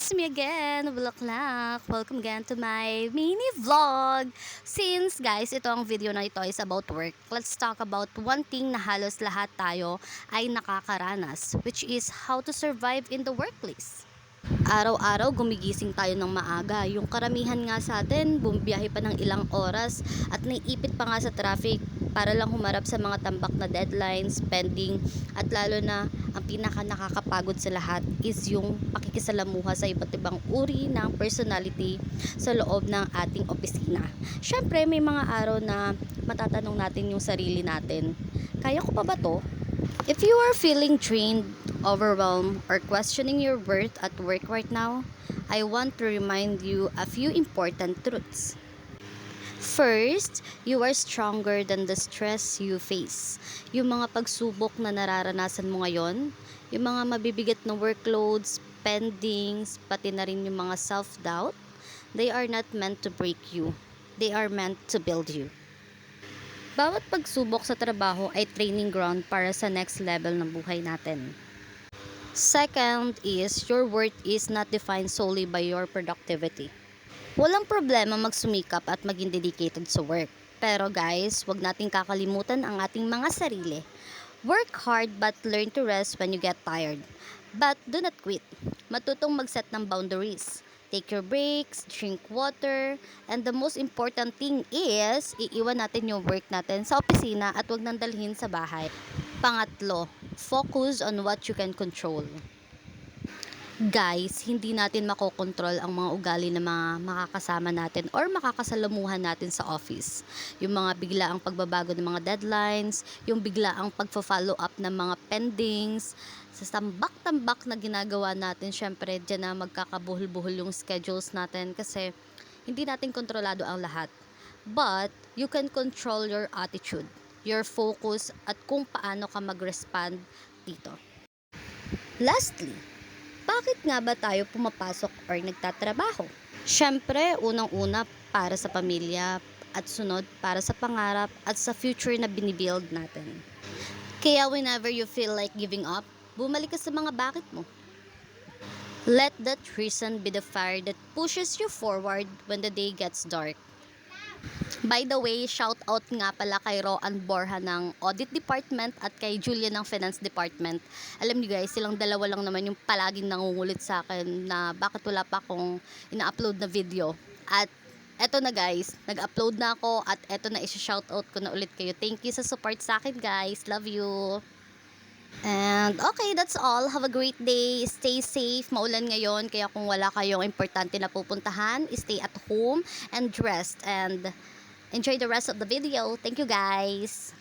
It's me again, Bulaklak. Welcome again to my mini vlog. Since guys, ito ang video na ito is about work, let's talk about one thing na halos lahat tayo ay nakakaranas, which is how to survive in the workplace. Araw-araw gumigising tayo ng maaga. Yung karamihan nga sa atin, bumibiyahe pa ng ilang oras at naiipit pa nga sa traffic para lang humarap sa mga tambak na deadlines, pending, at lalo na ang pinaka nakakapagod sa lahat is yung pakikisalamuha sa iba't ibang uri ng personality sa loob ng ating opisina. Syempre may mga araw na matatanong natin yung sarili natin, kaya ko pa ba to? If you are feeling drained, overwhelmed, or questioning your worth at work right now, I want to remind you a few important truths. First, you are stronger than the stress you face. Yung mga pagsubok na nararanasan mo ngayon, yung mga mabibigat na workloads, pendings, pati na rin yung mga self-doubt, they are not meant to break you. They are meant to build you. Bawat pagsubok sa trabaho ay training ground para sa next level ng buhay natin. Second is, your worth is not defined solely by your productivity. Walang problema magsumikap at maging dedicated sa work. Pero guys, wag nating kakalimutan ang ating mga sarili. Work hard but learn to rest when you get tired. But do not quit. Matutong mag-set ng boundaries. Take your breaks, drink water, and the most important thing is, iiwan natin yung work natin sa opisina at wag nang dalhin sa bahay. Pangatlo, focus on what you can control. Guys, hindi natin makokontrol ang mga ugali ng mga makakasama natin or makakasalamuhan natin sa office. Yung mga biglaang pagbabago ng mga deadlines, yung biglaang pagfa-follow up ng mga pendings, sa tambak-tambak na ginagawa natin, syempre dyan na magkakabuhol-buhol yung schedules natin kasi hindi natin kontrolado ang lahat. But, you can control your attitude, your focus, at kung paano ka mag-respond dito. Lastly, bakit nga ba tayo pumapasok or nagtatrabaho? Syempre, unang-una para sa pamilya at sunod para sa pangarap at sa future na binibuild natin. Kaya whenever you feel like giving up, bumalik ka sa mga bakit mo. Let that reason be the fire that pushes you forward when the day gets dark. By the way, shout out nga pala kay Roan Borja ng Audit Department at kay Julia ng Finance Department. Alam niyo guys, silang dalawa lang naman yung palaging nangungulit sa akin na bakit wala pa akong ina-upload na video. At eto na guys, nag-upload na ako at eto na isa-shoutout ko na ulit kayo. Thank you sa support sa akin guys. Love you. And okay, that's all. Have a great day. Stay safe. Maulan ngayon, kaya kung wala kayong importante na pupuntahan, stay at home and rest. And enjoy the rest of the video. Thank you guys.